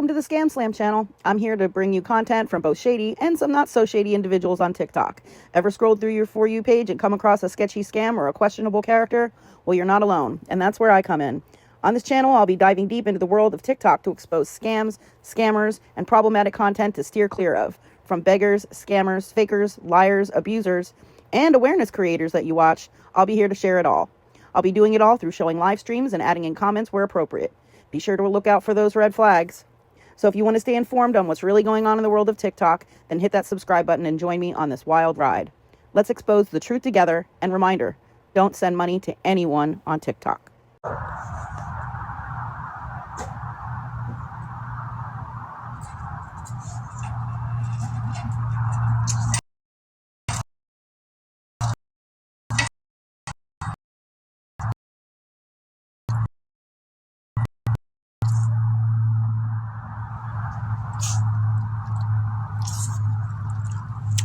to the Scam Slam channel. I'm here to bring you content from both shady and some not so shady individuals on TikTok. Ever scrolled through your For You page and come across a sketchy scam or a questionable character? Well, you're not alone, and that's where I come in. On this channel, I'll be diving deep into the world of TikTok to expose scams, scammers, and problematic content to steer clear of. From beggars, scammers, fakers, liars, abusers, and awareness creators that you watch, I'll be here to share it all. I'll be doing it all through showing live streams and adding in comments where appropriate. Be sure to look out for those red flags. So if you want to stay informed on what's really going on in the world of TikTok, then hit that subscribe button and join me on this wild ride. Let's expose the truth together, and reminder, don't send money to anyone on TikTok.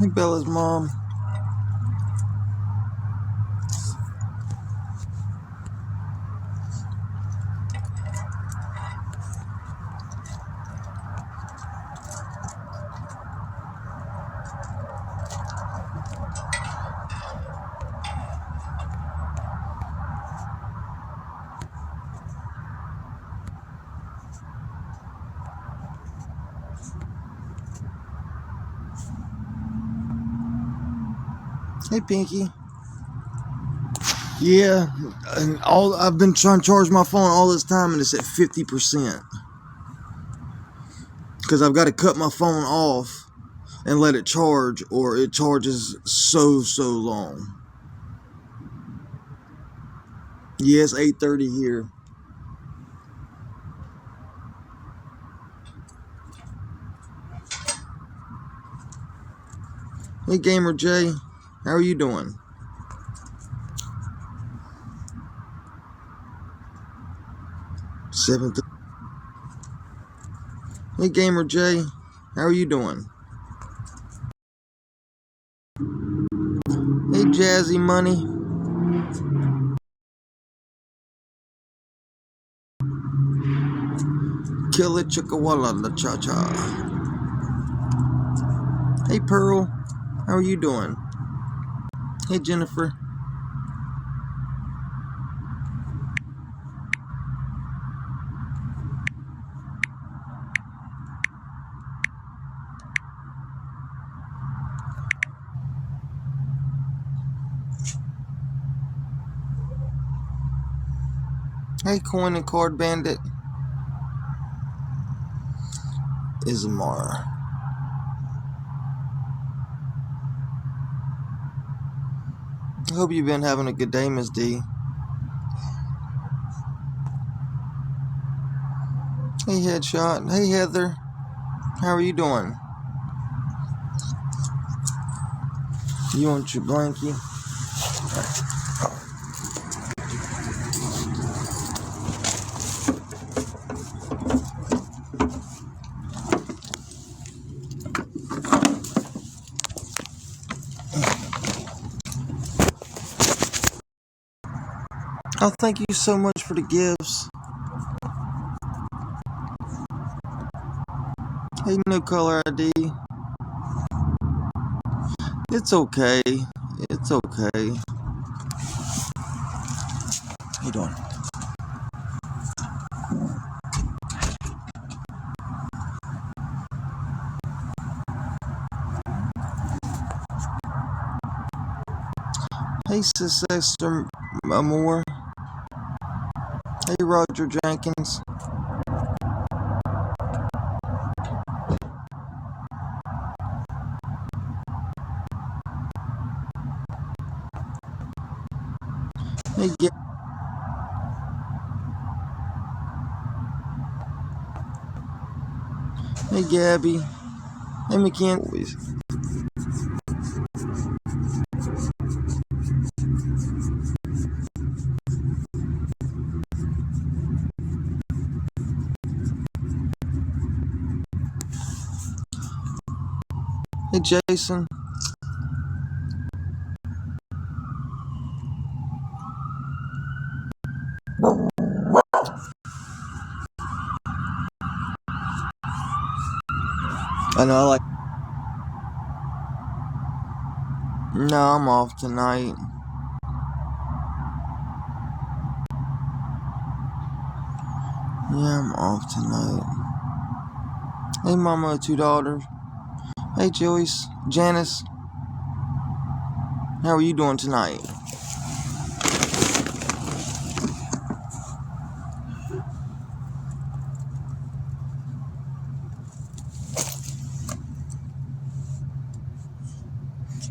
Hey, Bella's mom. Hey, Pinky. Yeah, and I've been trying to charge my phone all this time, and it's at 50%. Because I've got to cut my phone off and let it charge, or it charges so long. Yes, 8:30 here. Hey, Gamer J, how are you doing? Hey, Gamer J, how are you doing? Hey, Jazzy Money. Kill it, Chickawalla, la cha cha. Hey, Pearl, how are you doing? Hey, Jennifer. Hey, Coin and Card Bandit. Ismar. I hope you've been having a good day, Miss D. Hey, Headshot. Hey, Heather. How are you doing? You want your blankie? Oh, thank you so much for the gifts. Hey, No Color ID. It's okay. It's okay. How you doing? Hey, Sister Moore. Hey, Roger Jenkins. Hey, hey, Gabby. Hey, McKenzie. Hey, Jason. I know I like. No, I'm off tonight. Yeah, I'm off tonight. Hey, mama, two daughters. Hey, Joyce, Janice. How are you doing tonight?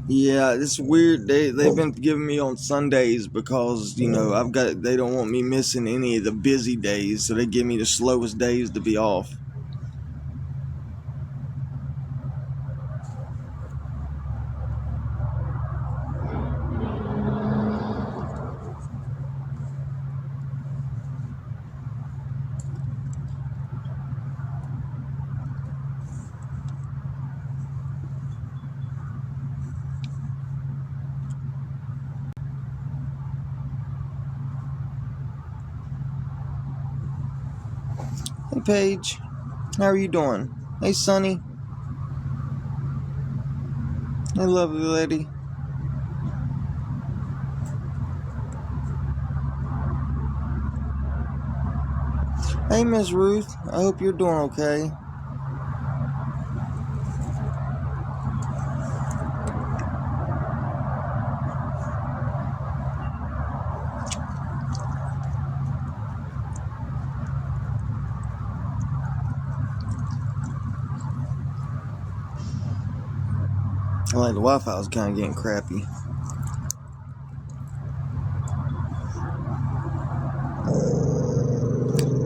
Yeah, it's weird. They've been giving me on Sundays because they don't want me missing any of the busy days, so they give me the slowest days to be off. Hey, Paige, how are you doing? Hey, Sonny. Hey, lovely lady. Hey, Miss Ruth. I hope you're doing okay. Like the Wi-Fi was kind of getting crappy.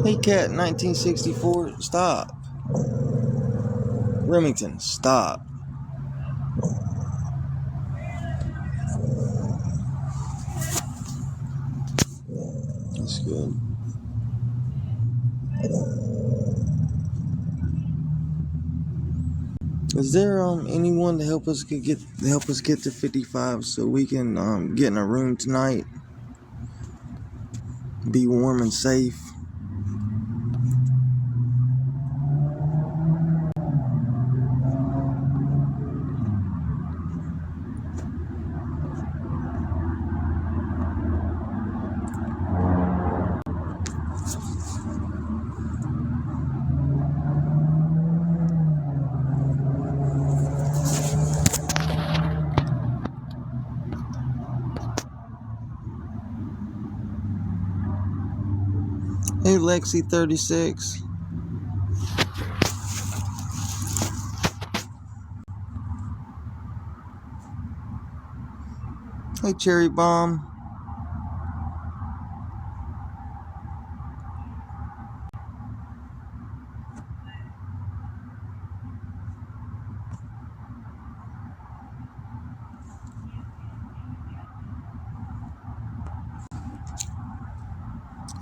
Hey, Cat, 1964. Stop. Remington, stop. That's good. Is there anyone to help us get to 55 so we can get in a room tonight? Be warm and safe. Hey, Lexi 36. Hey, Cherry Bomb.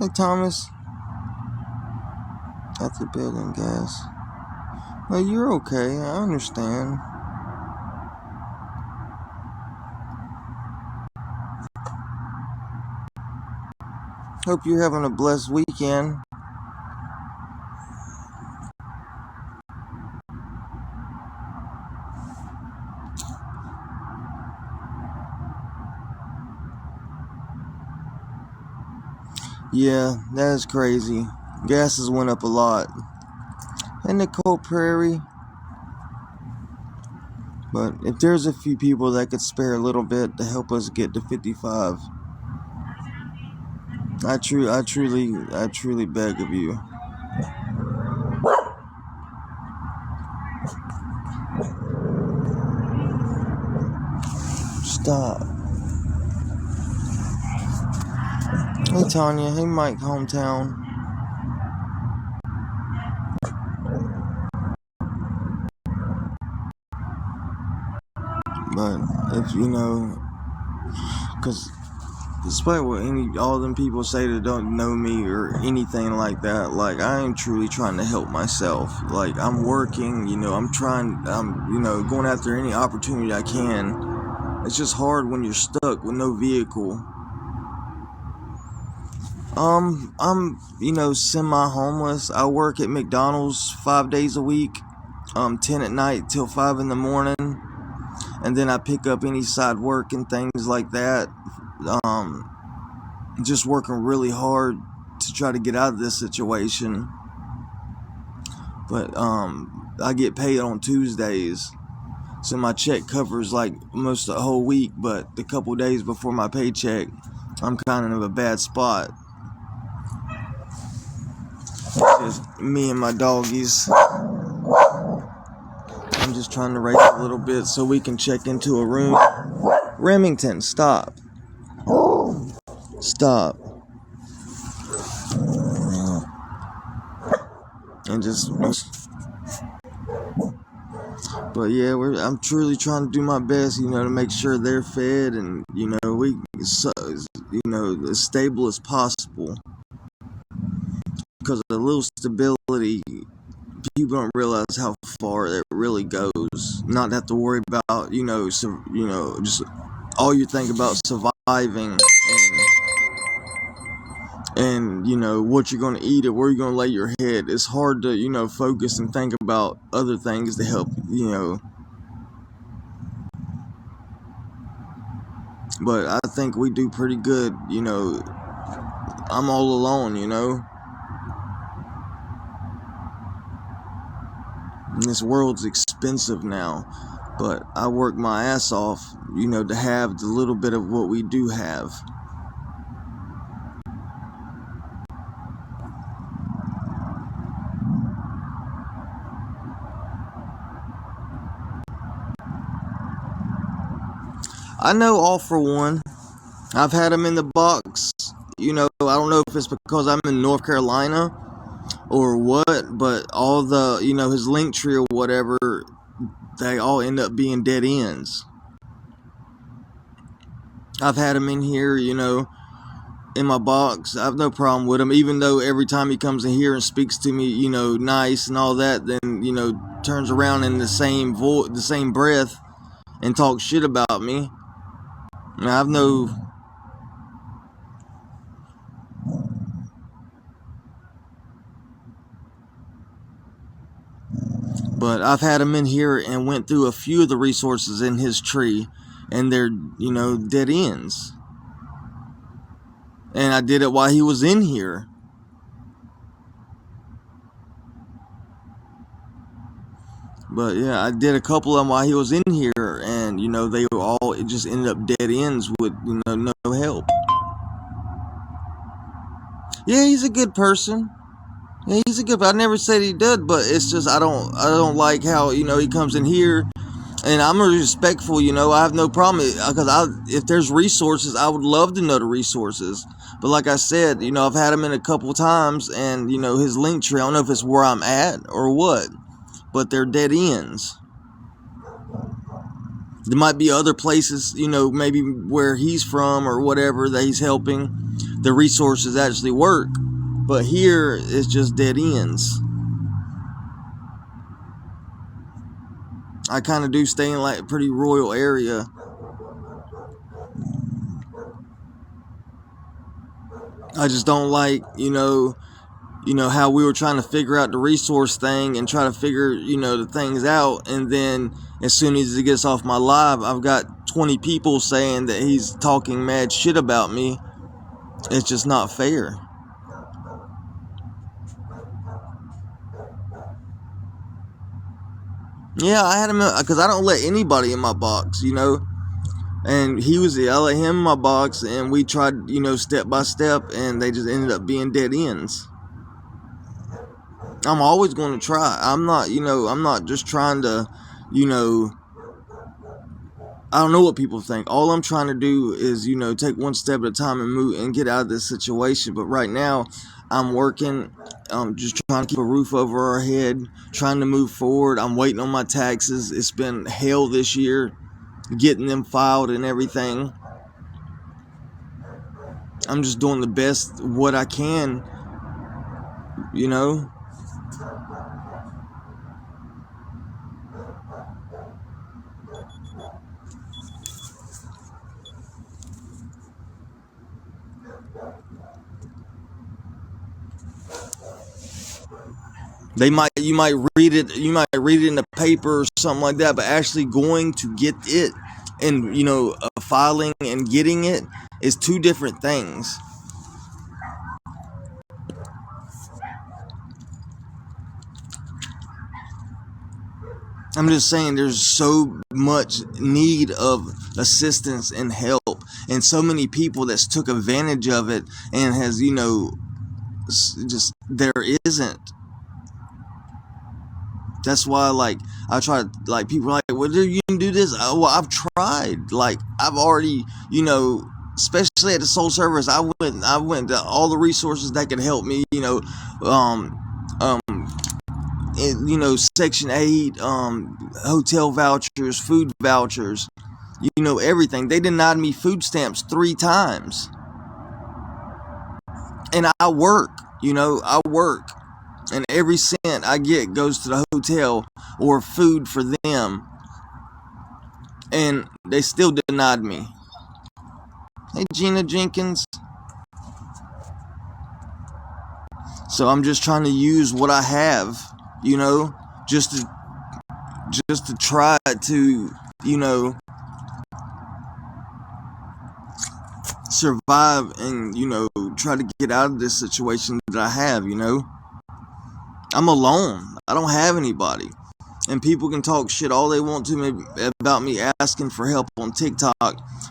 Hey, Thomas. At the building, gas. Well, you're okay. I understand. Hope you're having a blessed weekend. Yeah, that is crazy. Gas has went up a lot. And Nicole Prairie. But if there's a few people that could spare a little bit to help us get to 55, I truly beg of you. Stop. Hey, Tanya. Hey, Mike, hometown. But if because despite what all them people say that don't know me or anything like that, like I am truly trying to help myself. Like I'm working, I'm going after any opportunity I can. It's just hard when you're stuck with no vehicle. I'm semi-homeless. I work at McDonald's 5 days a week. 10 at night till 5 in the morning, and then I pick up any side work and things like that. Just working really hard to try to get out of this situation. But I get paid on Tuesdays, so my check covers like most of the whole week. But the couple days before my paycheck, I'm kind of in a bad spot. Just me and my doggies. I'm just trying to race a little bit so we can check into a room. Remington, stop. Stop. And just, but yeah, I'm truly trying to do my best, to make sure they're fed and, as stable as possible. Because of the little stability, people don't realize how far it really goes. Not have to worry about, just all you think about surviving and what you're going to eat or where you're going to lay your head. It's hard to, focus and think about other things to help, But I think we do pretty good, I'm all alone, And this world's expensive now. But I work my ass off, to have the little bit of what we do have. I know All For One. I've had them in the box. I don't know if it's because I'm in North Carolina or what, but all the, his link tree or whatever, they all end up being dead ends. I've had him in here, in my box. I have no problem with him, even though every time he comes in here and speaks to me, nice and all that, then, turns around in the same breath and talks shit about me. I have no... But I've had him in here and went through a few of the resources in his tree, and they're, dead ends. And I did it while he was in here. But yeah, I did a couple of them while he was in here, and they were all, it just ended up dead ends with no help. Yeah, he's a good person. Yeah, he's a good. I never said he did, but it's just I don't like how he comes in here, and I'm respectful. I have no problem because if there's resources, I would love to know the resources. But like I said, I've had him in a couple times, and his link tree. I don't know if it's where I'm at or what, but they're dead ends. There might be other places, maybe where he's from or whatever that he's helping, the resources actually work. But here, it's just dead ends. I kind of do stay in like a pretty rural area. I just don't like, how we were trying to figure out the resource thing and try to figure, the things out. And then as soon as it gets off my live, I've got 20 people saying that he's talking mad shit about me. It's just not fair. Yeah, I had him because I don't let anybody in my box, And I let him in my box, and we tried, step by step, and they just ended up being dead ends. I'm always going to try. I'm not just trying to, I don't know what people think. All I'm trying to do is, take one step at a time and move and get out of this situation. But right now, I'm working. I'm just trying to keep a roof over our head, trying to move forward. I'm waiting on my taxes. It's been hell this year, getting them filed and everything. I'm just doing the best what I can, They might you might read it in the paper or something like that, but actually going to get it and filing and getting it is two different things. I'm just saying there's so much need of assistance and help, and so many people that's took advantage of it, and has just there isn't. That's why, like, I try to, like, people are like, well, you can do this. Well, I've tried. Like, I've already, especially at the Soul Service, I went to all the resources that could help me, Section 8, hotel vouchers, food vouchers, everything. They denied me food stamps 3 times. And I work, and every cent I get goes to the hotel or food for them, and they still denied me. Hey, Gina Jenkins. So I'm just trying to use what I have, just to try to, survive and, try to get out of this situation that I have, I'm alone. I don't have anybody. And people can talk shit all they want to me about me asking for help on TikTok,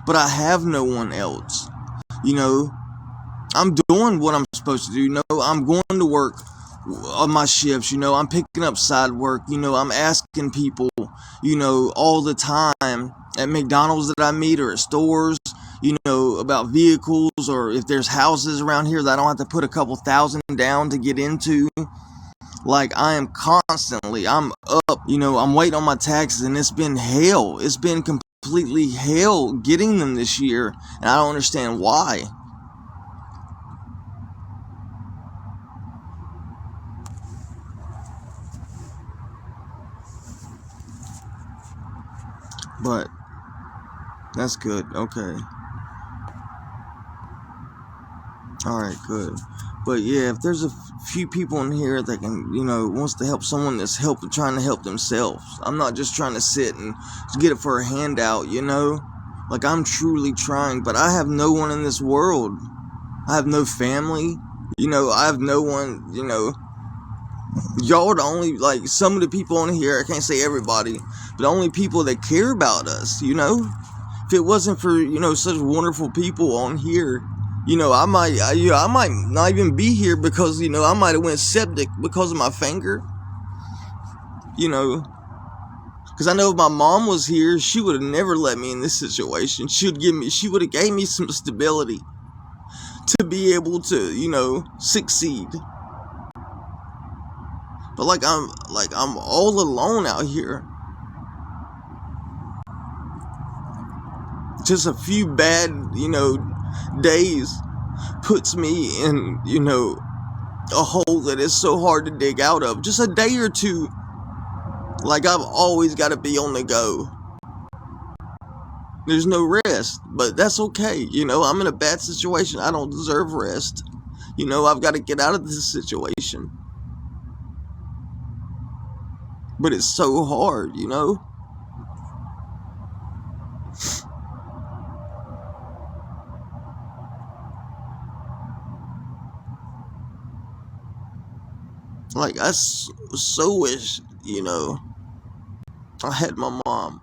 but I have no one else. I'm doing what I'm supposed to do. I'm going to work on my shifts. I'm picking up side work. I'm asking people, all the time at McDonald's that I meet or at stores, about vehicles, or if there's houses around here that I don't have to put a couple thousand down to get into. Like, I'm up, I'm waiting on my taxes, and it's been hell. It's been completely hell getting them this year, and I don't understand why. But that's good. Okay. Alright, good. But yeah, if there's a few people in here that can, wants to help someone that's trying to help themselves. I'm not just trying to sit and get it for a handout, Like, I'm truly trying, but I have no one in this world. I have no family. I have no one, Y'all are the only, like, some of the people on here, I can't say everybody, but the only people that care about us, If it wasn't for, such wonderful people on here, I might not even be here because, I might have went septic because of my finger. Because I know if my mom was here, she would have never let me in this situation. She would have gave me some stability to be able to, succeed. But I'm all alone out here. Just a few bad, days puts me in, a hole that is so hard to dig out of. Just a day or two. Like, I've always got to be on the go. There's no rest, but that's okay. I'm in a bad situation. I don't deserve rest. I've got to get out of this situation. But it's so hard, Like, I so wish, I had my mom.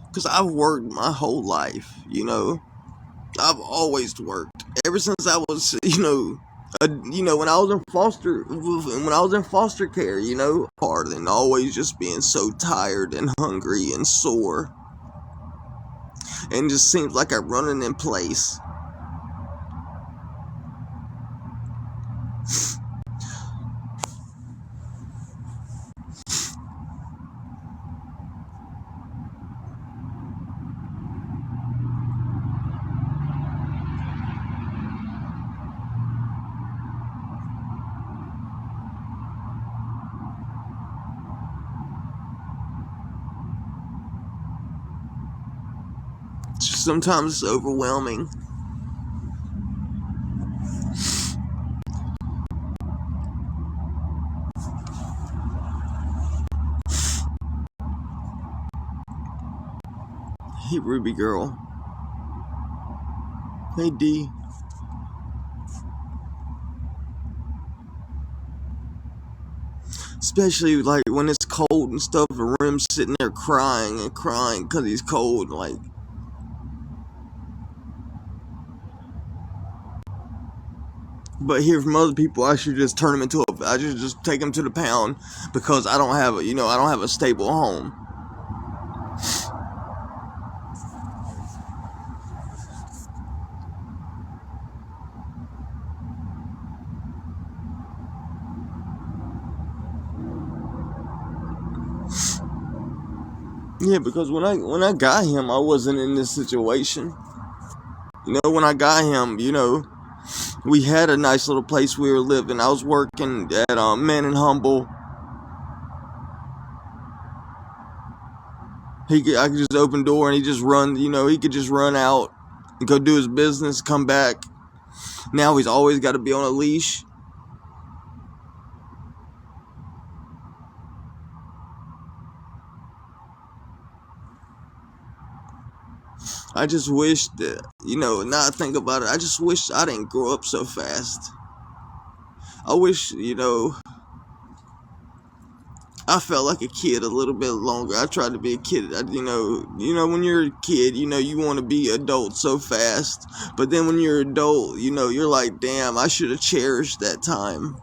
Because I've worked my whole life, I've always worked. Ever since I was, when I was in foster care, hard, and always just being so tired and hungry and sore. And just seems like I'm running in place. Sometimes it's overwhelming. Hey, Ruby girl. Hey, D. Especially like when it's cold and stuff, and Rim's sitting there crying and crying because he's cold. Like, but hear from other people, I should just turn him into a. I should just take him to the pound because I don't have a, I don't have a stable home. Yeah, because when I got him, I wasn't in this situation. When I got him, we had a nice little place we were living. I was working at Man and Humble. I could just open the door and he just run. He could just run out and go do his business, come back. Now he's always got to be on a leash. I just wish that, now I think about it, I just wish I didn't grow up so fast. I wish, I felt like a kid a little bit longer. I tried to be a kid. When you're a kid, you want to be adult so fast. But then when you're adult, you're like, damn, I should have cherished that time.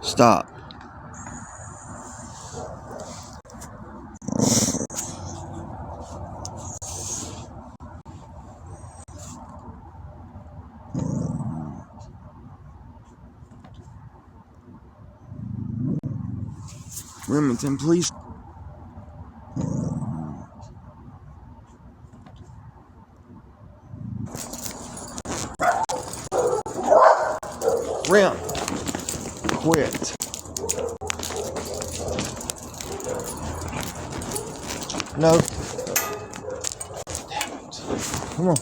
Stop. Remington, please. Rim, quit. No. Come on.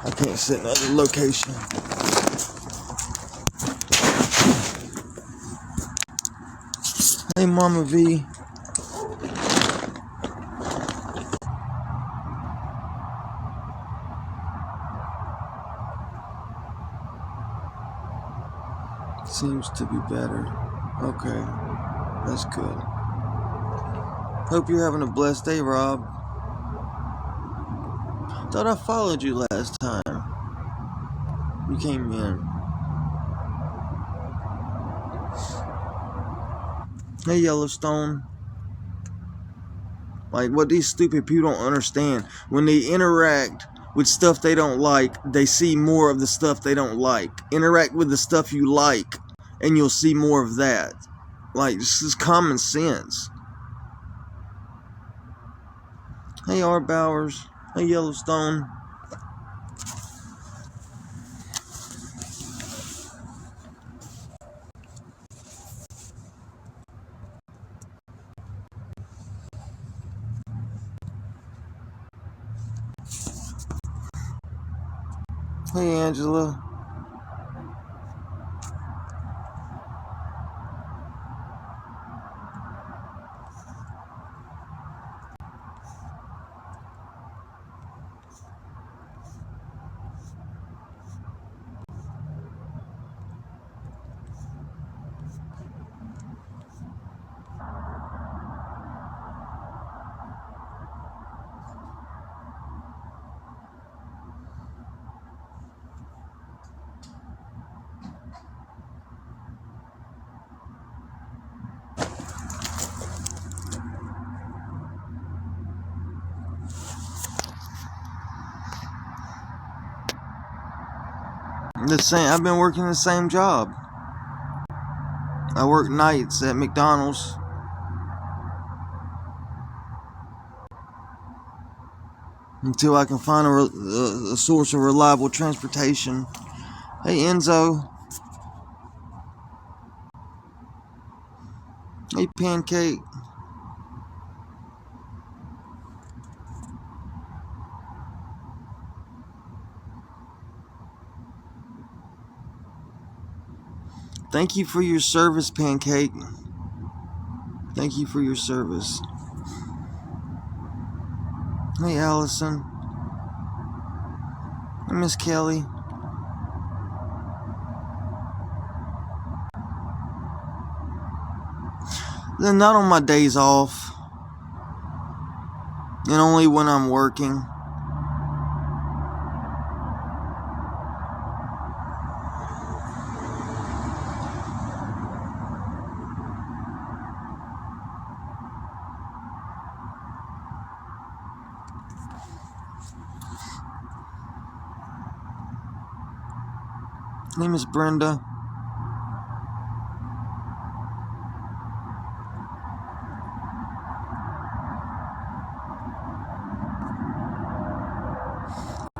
I can't sit in another location. Hey, Mama V. Seems to be better. Okay, that's good. Hope you're having a blessed day, Rob. Thought I followed you last time you came in. Hey, Yellowstone. Like, what these stupid people don't understand, when they interact with stuff they don't like, they see more of the stuff they don't like. Interact with the stuff you like, and you'll see more of that. Like, this is common sense. Hey, R. Bowers. Hey, Yellowstone. Hey, Angela. I've been working the same job. I work nights at McDonald's. Until I can find a source of reliable transportation. Hey, Enzo. Hey, Pancake. Thank you for your service, Pancake. Thank you for your service. Hey, Allison. Hey, Miss Kelly. Then not on my days off. And only when I'm working. Her name is Brenda.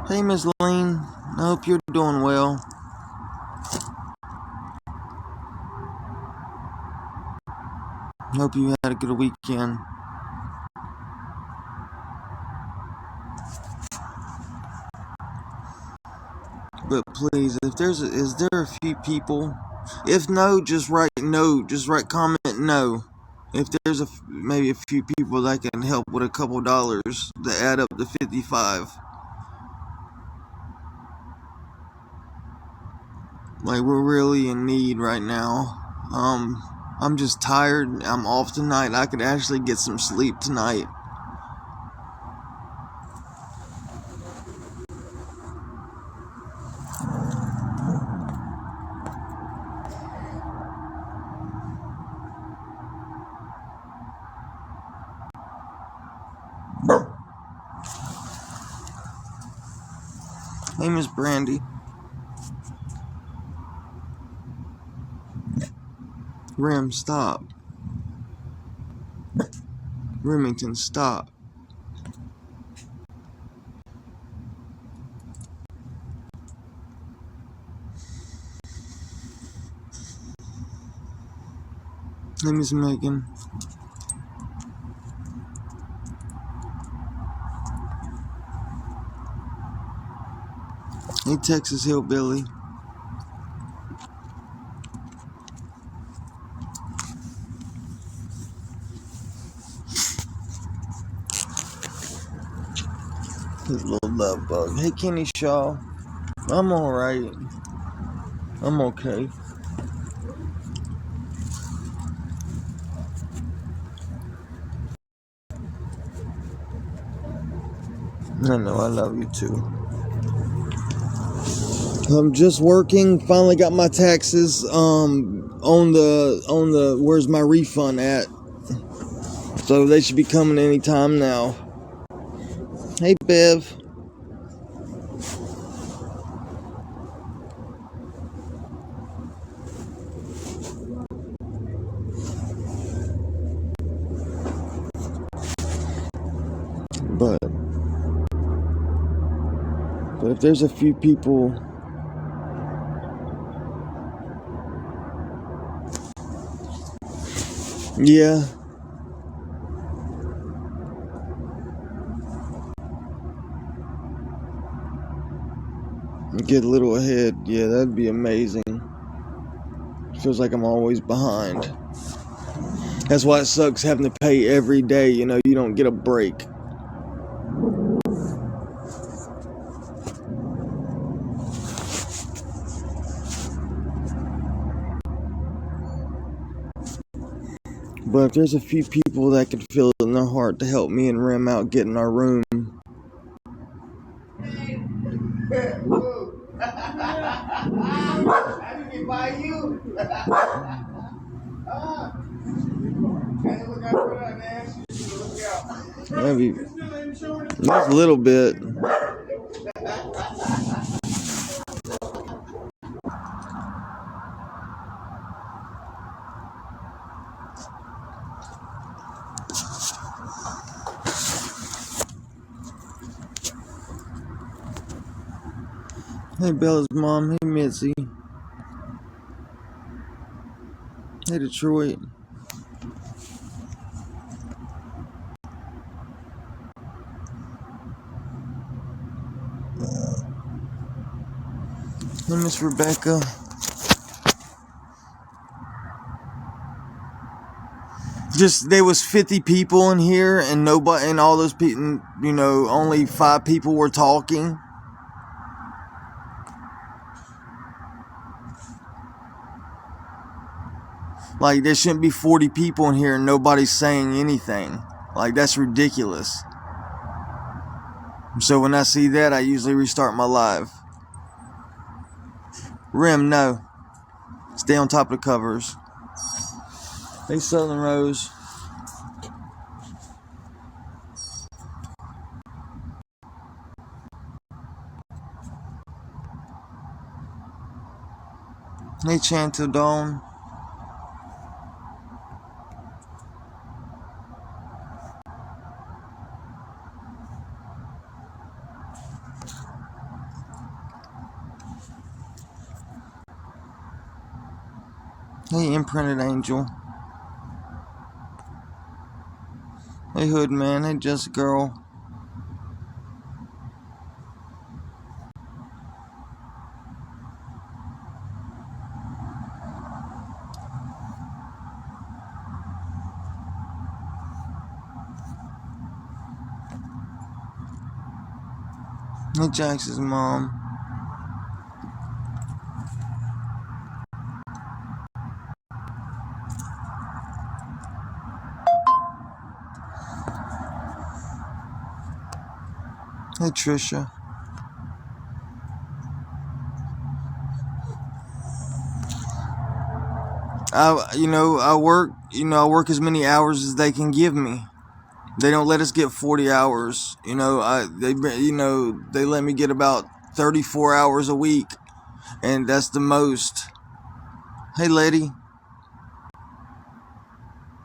Hey, Miss Lean. I hope you're doing well. Hope you had a good weekend. But please, is there a few people? If no, just write no. Just write comment no. If there's maybe a few people that can help with a couple dollars to add up to 55. Like, we're really in need right now. I'm just tired. I'm off tonight. I could actually get some sleep tonight. Hey, Miss Brandy. Rim, stop. Remington, stop. Hey, Miss Megan. Hey, Texas Hillbilly. His little love bug. Hey, Kenny Shaw. I'm alright. I'm okay. I know, I love you too. I'm just working. Finally got my taxes on the where's my refund at? So they should be coming anytime now. Hey, Bev. But if there's a few people yeah. Get a little ahead. Yeah, that'd be amazing. Feels like I'm always behind. That's why it sucks having to pay every day. You know, you don't get a break. But if there's a few people that can feel it in their heart to help me and Rim out getting our room. Maybe just a little bit. Hey, Bella's mom. Hey, Mitzi. Hey, Detroit. Hey, Miss Rebecca. Just there was 50 people in here, and nobody, and all those people, you know, only 5 people were talking. Like, there shouldn't be 40 people in here and nobody's saying anything. Like, that's ridiculous. So when I see that, I usually restart my live. Rim, no. Stay on top of the covers. Hey, Southern Rose. Hey, Chantel Dawn. Hey, Imprinted Angel. Hey, Hood Man. Hey, Just Girl. Hey, Jax's mom. Hey, Trisha. I work as many hours as they can give me. They don't let us get 40 hours. They let me get about 34 hours a week, and that's the most. Hey, lady.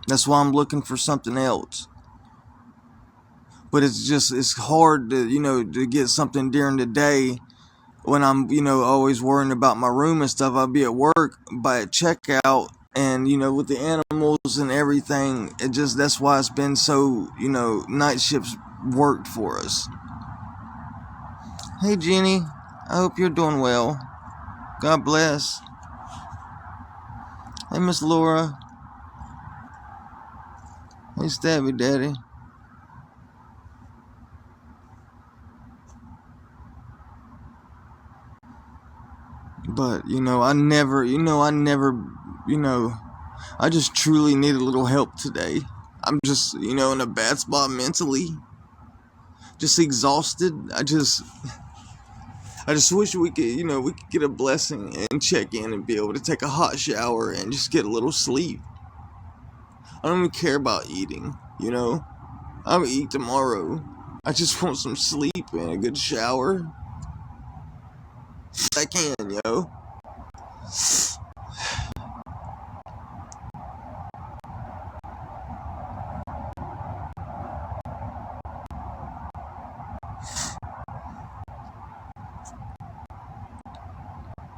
That's why I'm looking for something else. But it's hard to get something during the day when I'm, always worrying about my room and stuff. I'll be at work by checkout, and, with the animals and everything, that's why it's been so, night shifts worked for us. Hey, Jenny. I hope you're doing well. God bless. Hey, Miss Laura. Hey, Stabby Daddy. But, I just truly need a little help today. I'm just, in a bad spot mentally. Just exhausted. I just wish we could get a blessing and check in and be able to take a hot shower and just get a little sleep. I don't even care about eating, I'll eat tomorrow. I just want some sleep and a good shower. I can,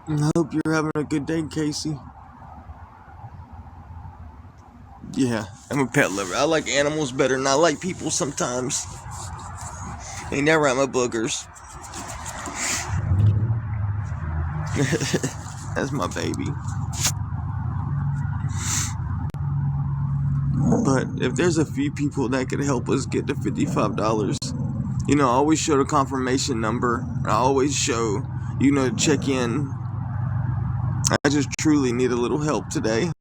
I hope you're having a good day, Casey. Yeah, I'm a pet lover. I like animals better than I like people sometimes. Ain't that right, my boogers? That's my baby. But if there's a few people that could help us get to $55, I always show the confirmation number. I always show, check in. I just truly need a little help today.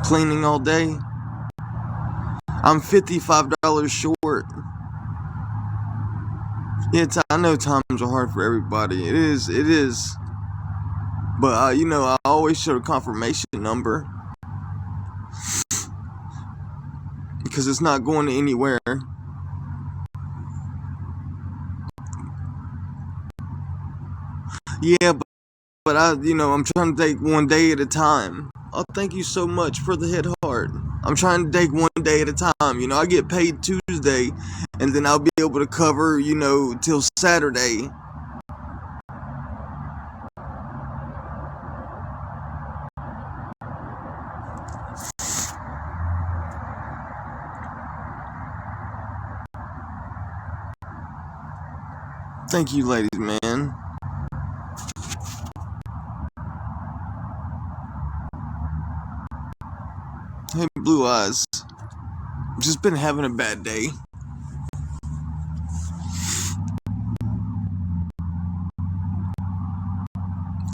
Cleaning all day. I'm $55 short. Yeah, I know times are hard for everybody. It is. But, I always show the confirmation number. Because it's not going anywhere. Yeah, but I'm trying to take one day at a time. Oh, thank you so much for the head heart. I'm trying to take one day at a time. You know, I get paid Tuesday, and then I'll be able to cover, you know, till Saturday. Thank you, ladies, man. Hey, Blue Eyes. Just been having a bad day.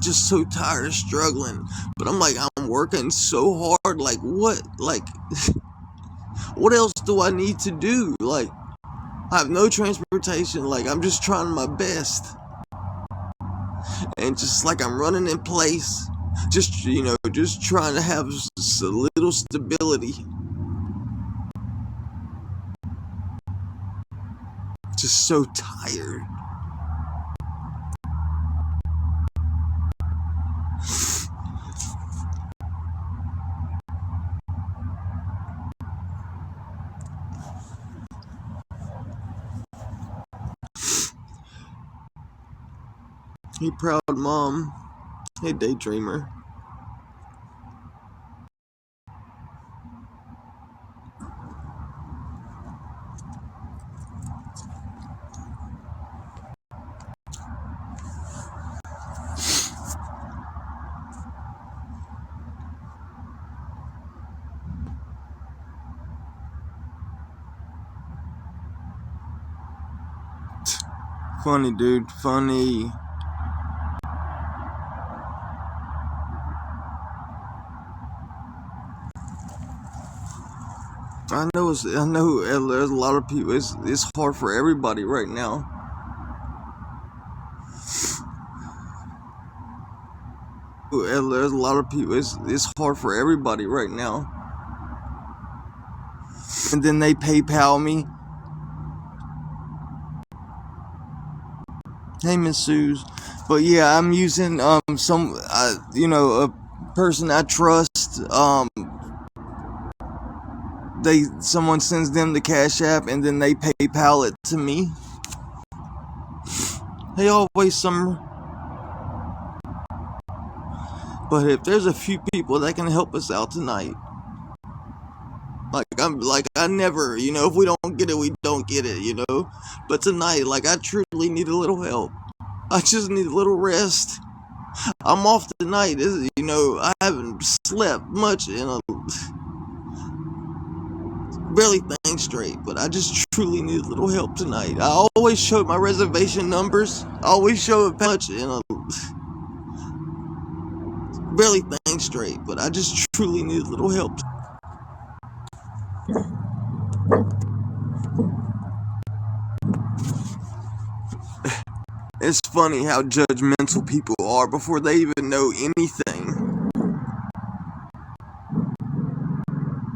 Just so tired of struggling. But I'm like, I'm working so hard. Like, what? Like, what else do I need to do? Like, I have no transportation. Like, I'm just trying my best. And just like I'm running in place. Just, you know, just trying to have a little stability. Just so tired. Hey, proud mom. Hey, daydreamer. Funny, dude. Funny. I know there's a lot of people. It's hard for everybody right now. There's a lot of people. It's hard for everybody right now. And then they PayPal me. Hey, Miss Suze. But yeah, I'm using a person I trust. Someone sends them the Cash App and then they PayPal it to me. Hey, always Summer. But if there's a few people that can help us out tonight, I never, you know, if we don't get it, we don't get it, you know. But tonight, like, I truly need a little help. I just need a little rest. I'm off tonight. You know, I haven't slept much in a barely think straight, but I just truly need a little help tonight. I always show my reservation numbers. I always show it much in a barely think straight, but I just truly need a little help. It's funny how judgmental people are before they even know anything.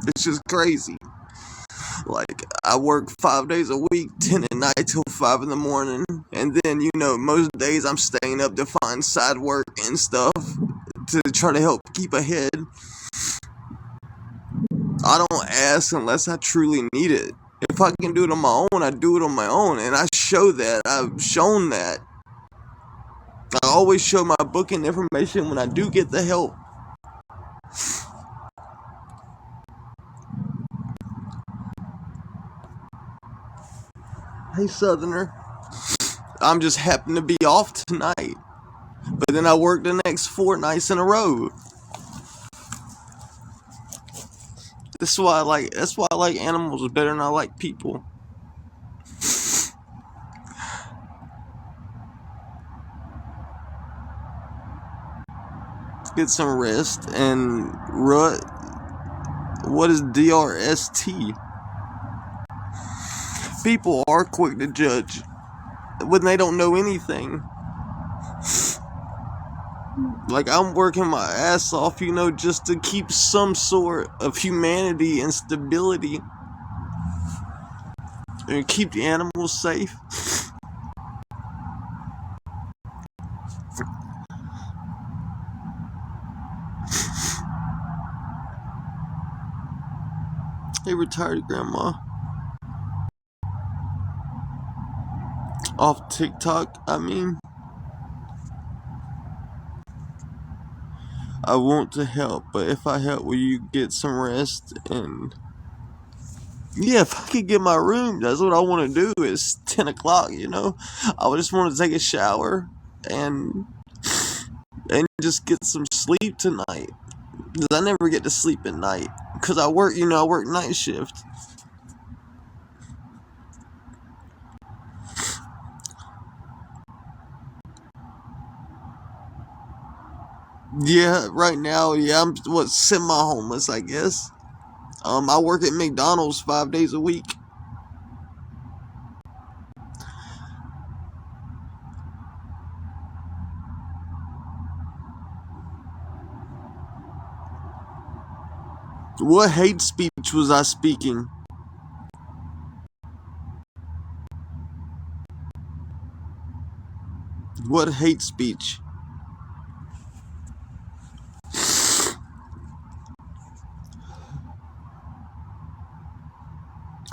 It's just crazy. Like, I work 5 days a week, 10 at night till 5 in the morning. And then, you know, most days I'm staying up to find side work and stuff to try to help keep ahead. I don't ask unless I truly need it. If I can do it on my own, I do it on my own. And I show that. I've shown that. I always show my booking information when I do get the help. Hey, Southerner. I'm just happen to be off tonight. But then I work the next 4 nights in a row. That's why I like animals better than I like people. Get some rest. And what is DRST? People are quick to judge when they don't know anything. Like, I'm working my ass off, you know, just to keep some sort of humanity and stability and keep the animals safe. Hey, retired grandma. Off TikTok, I mean. I want to help, but if I help, will you get some rest? And yeah, if I could get my room, that's what I want to do. It's 10 o'clock, you know. I just want to take a shower and just get some sleep tonight. Because I never get to sleep at night. Because I work, I work night shift. Yeah, right now, yeah, I'm semi-homeless, I guess. I work at McDonald's 5 days a week. What hate speech was I speaking? What hate speech?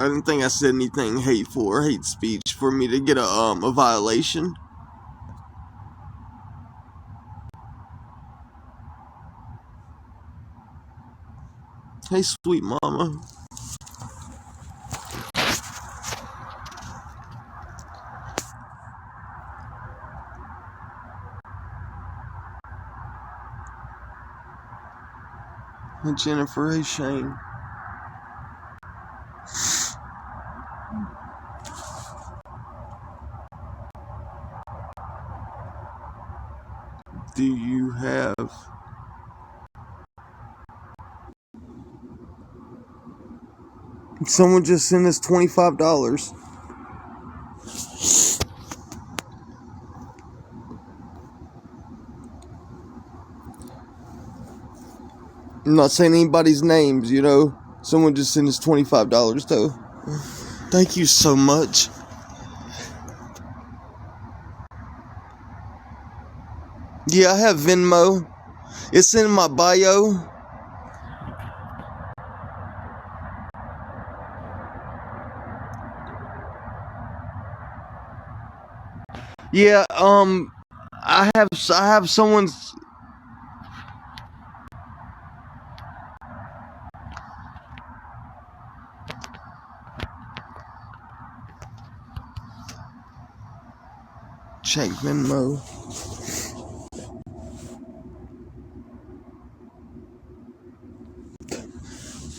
I didn't think I said anything hateful or hate speech for me to get a violation. Hey, sweet mama. Hey, Jennifer. Hey, Shane. Do you have... Someone just sent us $25. I'm not saying anybody's names, you know. Someone just sent us $25 though. Thank you so much. Yeah, I have Venmo. It's in my bio. Yeah, I have someone's... Check Venmo.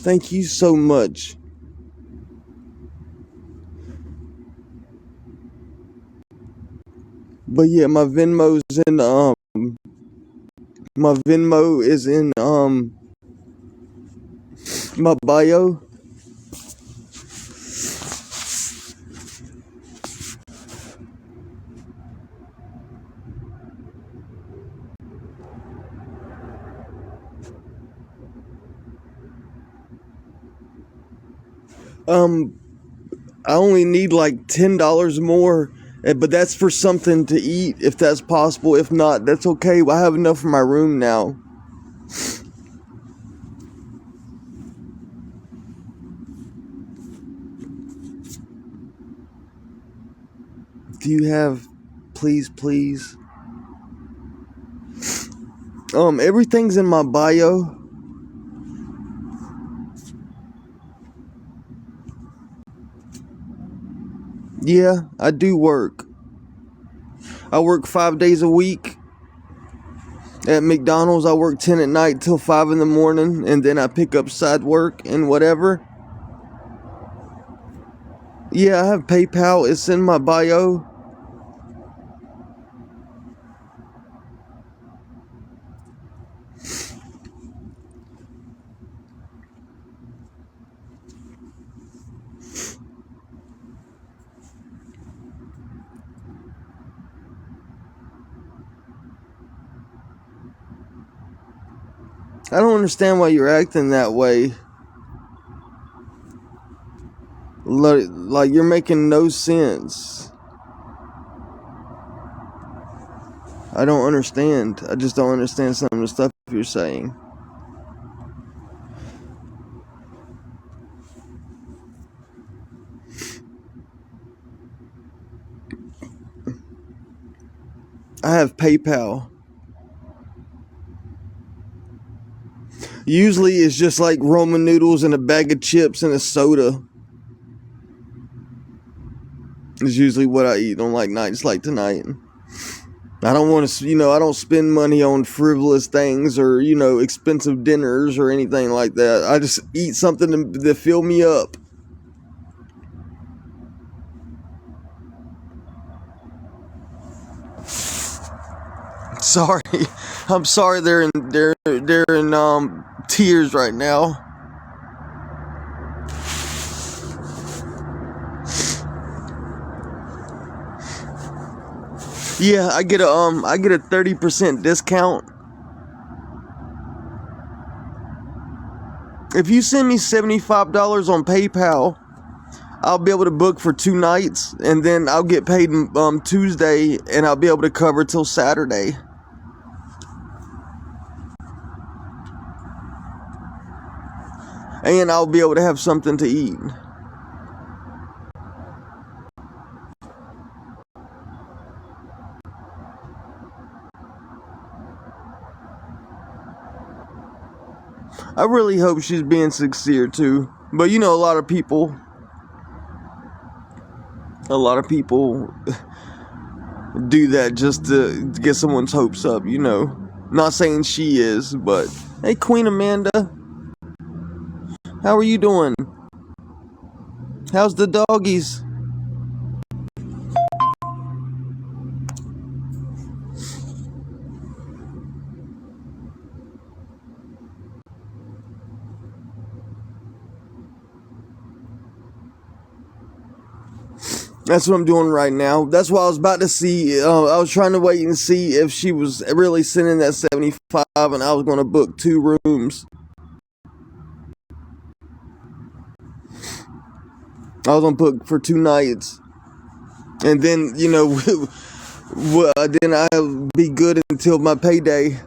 Thank you so much. But yeah, my Venmo is in my bio. I only need like $10 more, but that's for something to eat if that's possible. If not, that's okay. I have enough for my room now. Do you have... Please. Everything's in my bio. Yeah, I do work. I work 5 days a week. At McDonald's, I work 10 at night till 5 in the morning, and then I pick up side work and whatever. Yeah, I have PayPal. It's in my bio. I don't understand why you're acting that way. Like you're making no sense. I don't understand. I just don't understand some of the stuff you're saying. I have PayPal. Usually it's just like ramen noodles and a bag of chips and a soda. It's usually what I eat on like nights like tonight. I don't want to, I don't spend money on frivolous things or, expensive dinners or anything like that. I just eat something to fill me up. Sorry. I'm sorry they're in tears right now. Yeah, I get a 30% discount. If you send me $75 on PayPal, I'll be able to book for 2 nights, and then I'll get paid Tuesday, and I'll be able to cover till Saturday. And I'll be able to have something to eat. I really hope she's being sincere too. But a lot of people do that just to get someone's hopes up, Not saying she is, but hey, Queen Amanda, how are you doing? How's the doggies? That's what I'm doing right now. That's what I was about to see. I was trying to wait and see if she was really sending that 75, and I was going to book 2 rooms. I was going to book for 2 nights. And then, then I'll be good until my payday.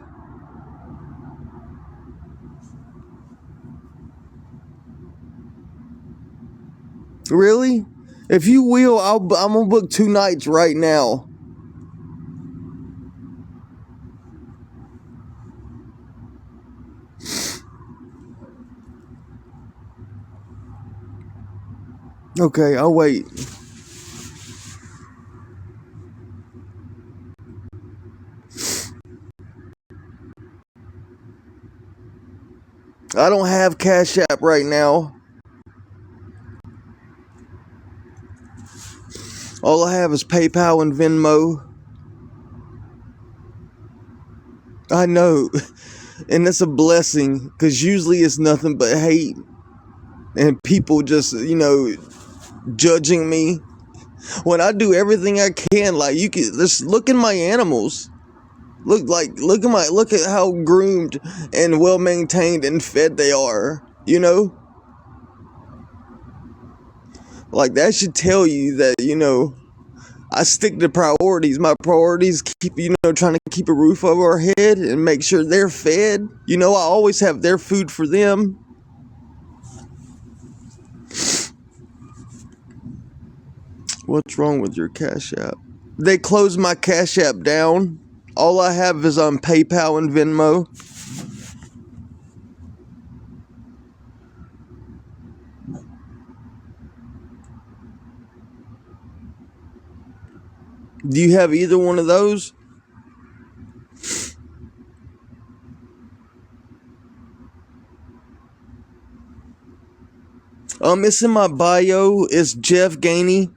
Really? If you will, I'm going to book 2 nights right now. Okay, I'll wait. I don't have Cash App right now. All I have is PayPal and Venmo. I know. And it's a blessing, because usually it's nothing but hate. And people just, judging me. When I do everything I can, like, you can just look at my animals. Look at how groomed and well maintained and fed they are, Like, that should tell you that, I stick to priorities. My priorities keep, trying to keep a roof over our head and make sure they're fed. I always have their food for them. What's wrong with your Cash App? They closed my Cash App down. All I have is on PayPal and Venmo. Do you have either one of those? It's in my bio. It's Jeff Gainey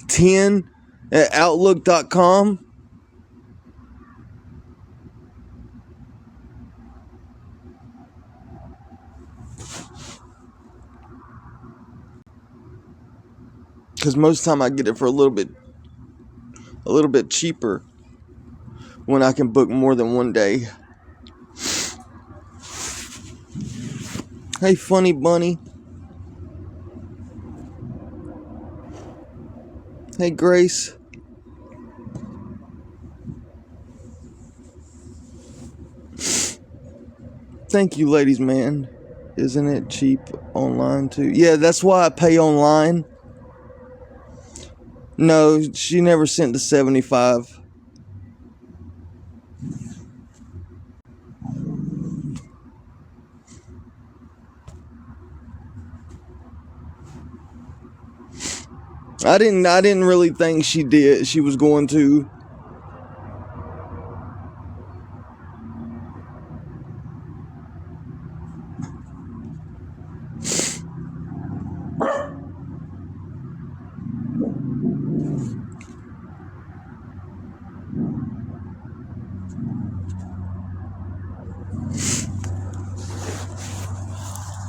10 at outlook.com. Because most of the time I get it for a little bit cheaper when I can book more than one day. Hey, Funny Bunny. Hey, Grace. Thank you, ladies, man. Isn't it cheap online too? Yeah, that's why I pay online. No, she never sent the 75. I didn't really think she was going to.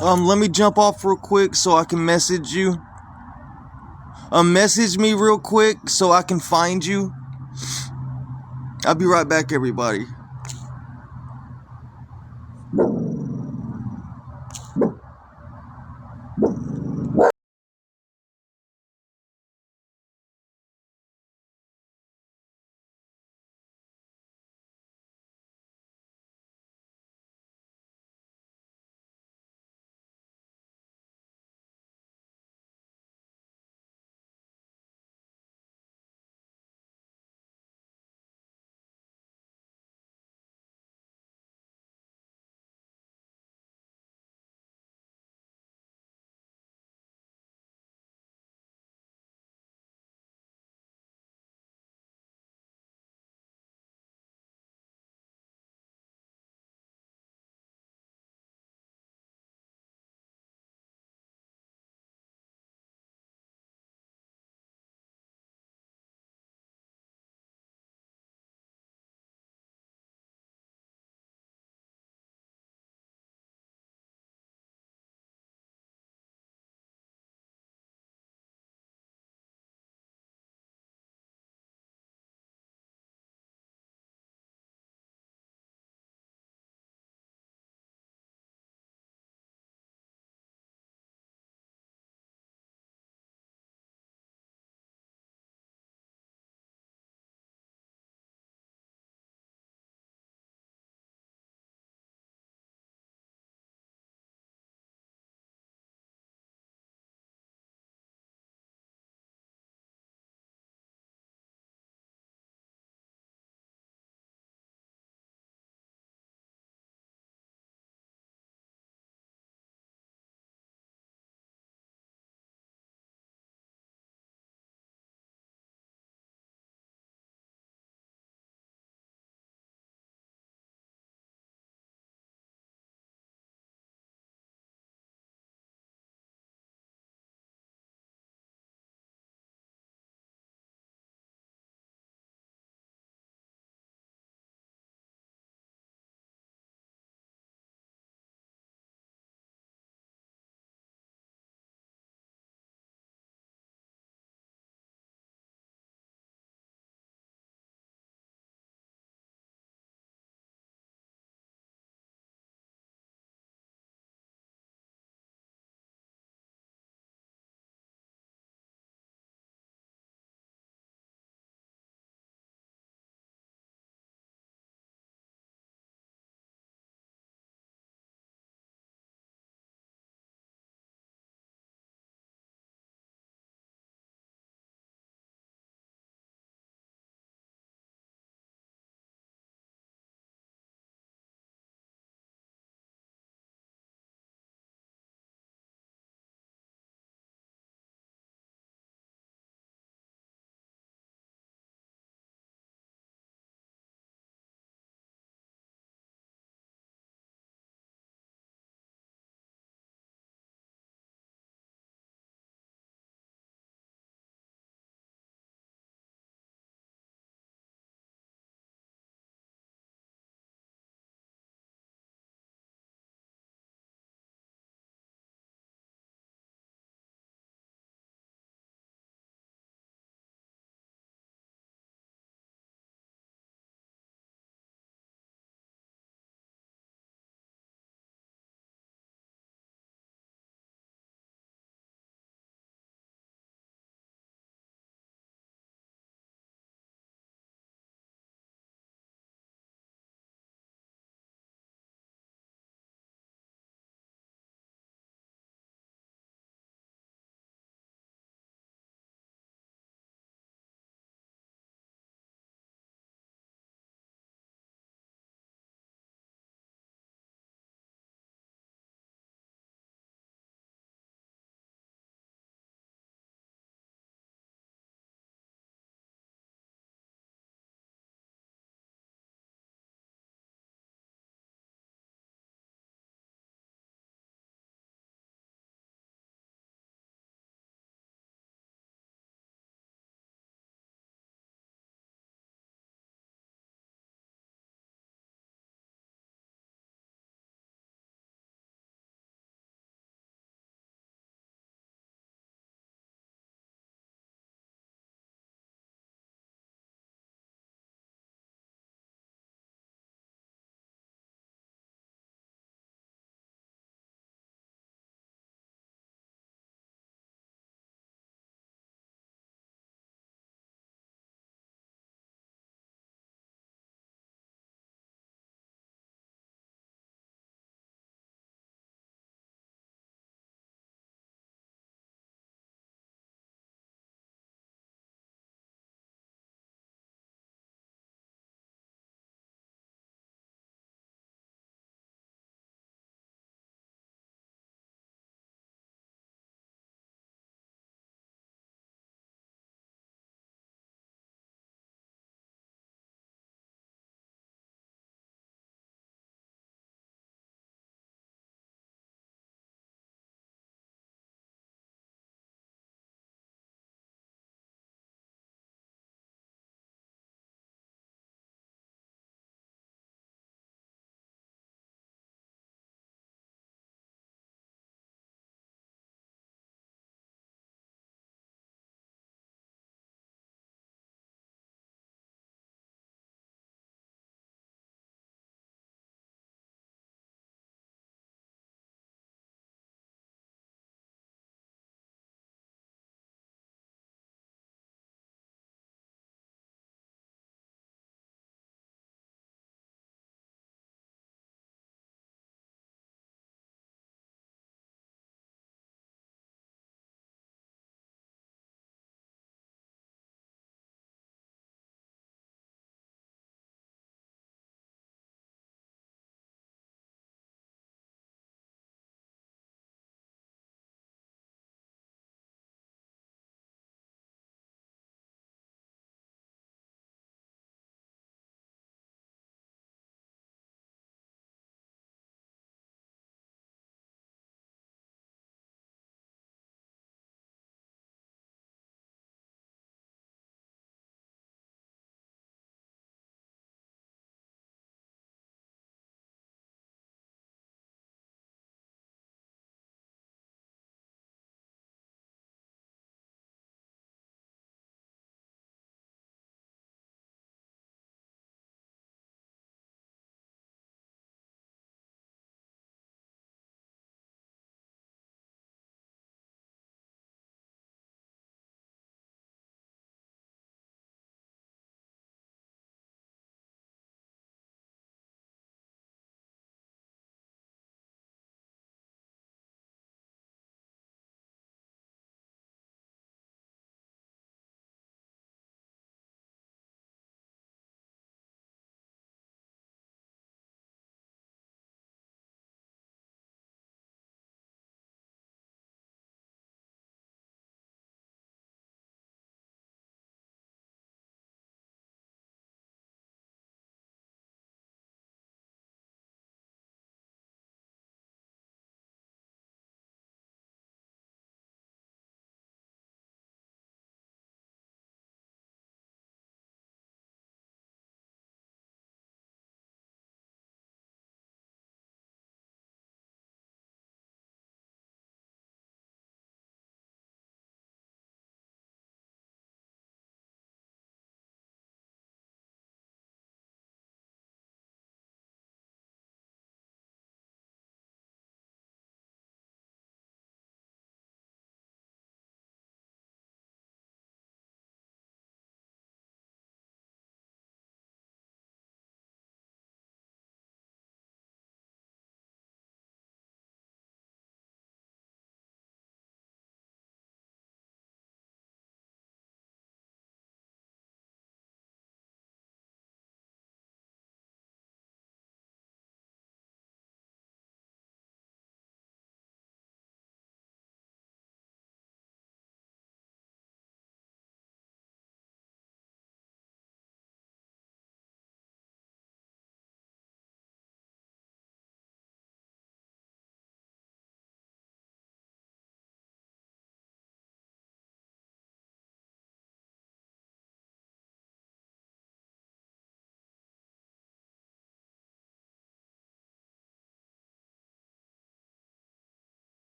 Let me jump off real quick so I can message you. Message me real quick so I can find you. I'll be right back, everybody.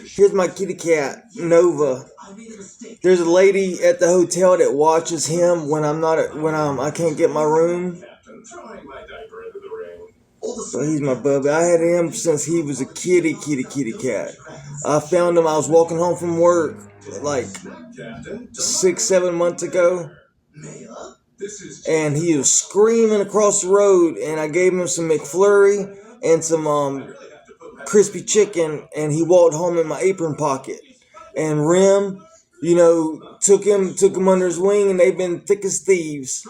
Here's my kitty cat, Nova. There's a lady at the hotel that watches him when I can't get my room. So he's my bubby. I had him since he was a kitty cat. I found him. I was walking home from work like 6-7 months ago, and he was screaming across the road. And I gave him some McFlurry and some crispy chicken, and he walked home in my apron pocket. And Rim, took him under his wing, and they've been thick as thieves.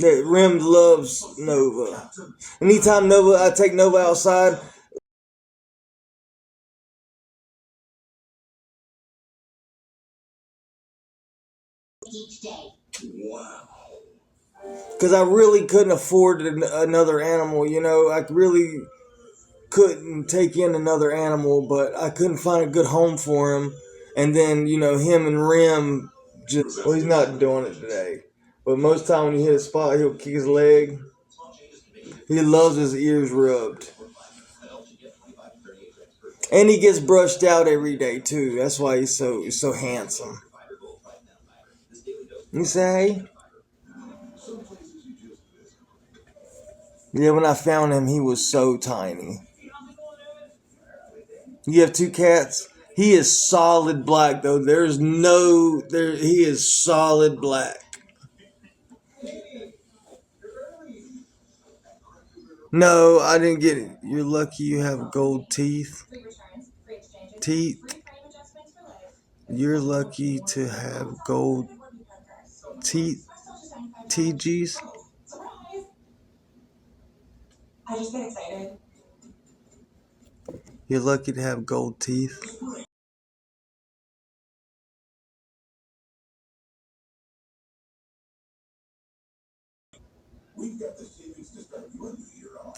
That Rim loves Nova. Anytime I take Nova outside, because I really couldn't afford another animal. I really couldn't take in another animal, but I couldn't find a good home for him. And then, him and Rim well, he's not doing it today. But most time when he hit a spot, he'll kick his leg. He loves his ears rubbed. And he gets brushed out every day, too. That's why he's so handsome. You say, hey? Yeah, when I found him, he was so tiny. You have 2 cats? He is solid black, though. He is solid black. No, I didn't get it. You're lucky you have gold teeth. You're lucky to have gold teeth. TGs? I just get excited. You're lucky to have gold teeth.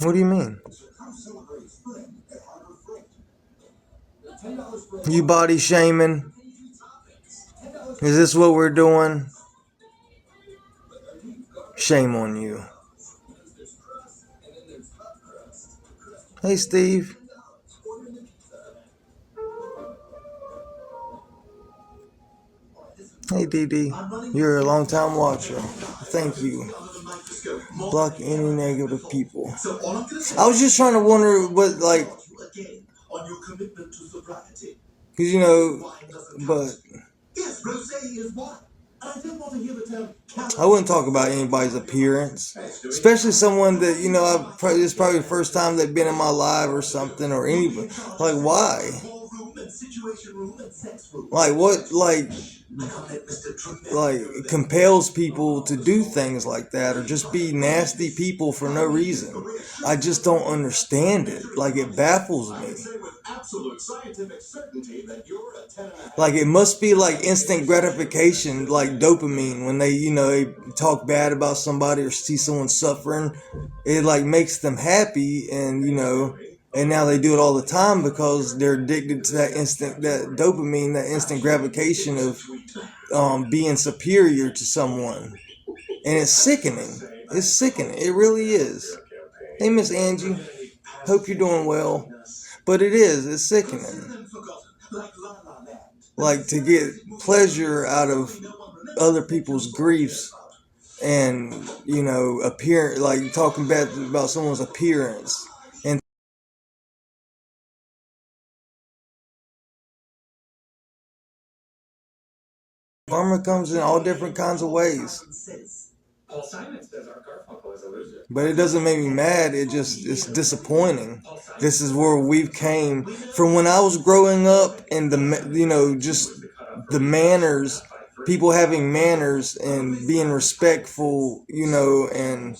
What do you mean? You body shaming? Is this what we're doing? Shame on you. Hey, Steve. Hey, Dee. You're a long-time watcher. Thank you. Block any negative people. I was just trying to wonder what, because, but I wouldn't talk about anybody's appearance, especially someone that, it's probably the first time they've been in my live or something, or anybody. Like, why? Like, what, compels people to do things like that, or just be nasty people for no reason. I just don't understand it. Like, it baffles me. Like, it must be like instant gratification, like dopamine, when they talk bad about somebody or see someone suffering. It like makes them happy, and and now they do it all the time because they're addicted to that dopamine, that instant gratification of being superior to someone. And it's sickening. It's sickening. It really is. Hey, Miss Angie. Hope you're doing well. But it's sickening. Like, to get pleasure out of other people's griefs and, like talking bad about someone's appearance. And karma comes in all different kinds of ways. But it doesn't make me mad. It's disappointing. This is where we've came from when I was growing up, and just the manners, people having manners and being respectful, and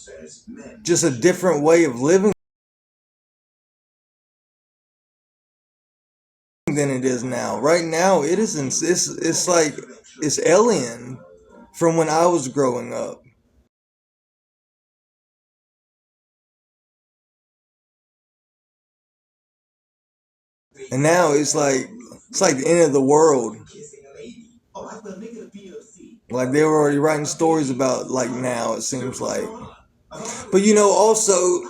just a different way of living than it is now. Right now, it isn't. It's like it's alien from when I was growing up. And now it's like the end of the world. Like, they were already writing stories about, like, now it seems like. But also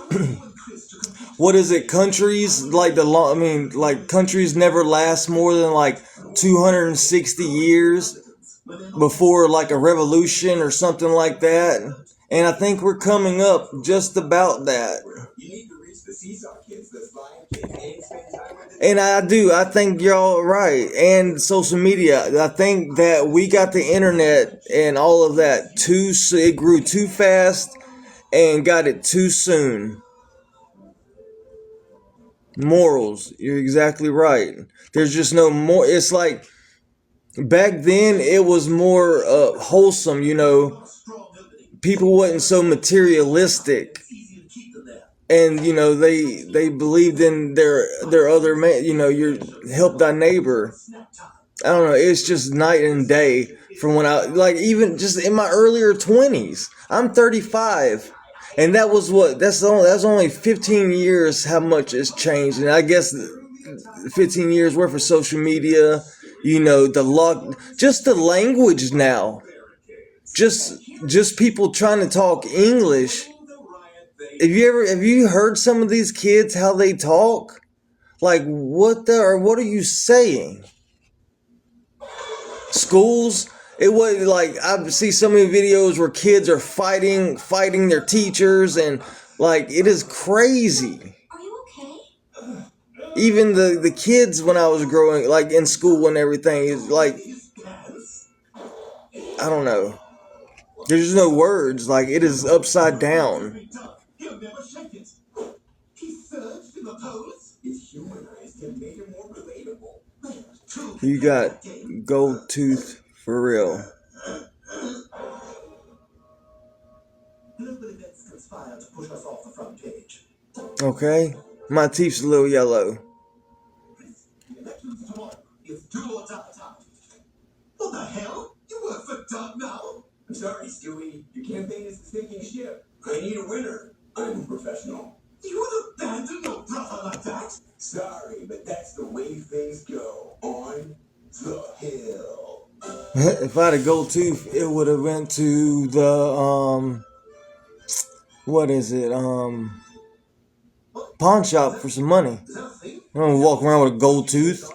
what is it, countries, like like countries never last more than like 260 years before like a revolution or something like that. And I think we're coming up just about that. And I think y'all right. And social media. I think that we got the internet and all of that it grew too fast and got it too soon. Morals. You're exactly right. There's just no more. It's like back then it was more wholesome, you know. People wasn't so materialistic. And you know they believed in their other man. You know, you help thy neighbor. I don't know. It's just night and day from when I like even just in my earlier 20s. I'm 35, and that's only 15 years. How much has changed? And I guess 15 years worth of social media. You know just the language now. Just people trying to talk English. Have you heard some of these kids how they talk? Like what are you saying? Schools, it was like I see so many videos where kids are fighting their teachers, and like it is crazy. Are you okay? Even the kids when I was growing like in school and everything is like I don't know. There's no words, like it is upside down. You got gold tooth for real. Okay, my teeth's a little yellow. What the hell? You work for Doug now? I'm sorry, Stewie. Your campaign is the sinking ship. I need a winner. I'm a professional. You would abandon your brother like that? Sorry, but that's the way things go on the hill. If I had a gold tooth, it would have went to the what is it? Pawn shop for some money. I'm gonna walk around with a gold tooth.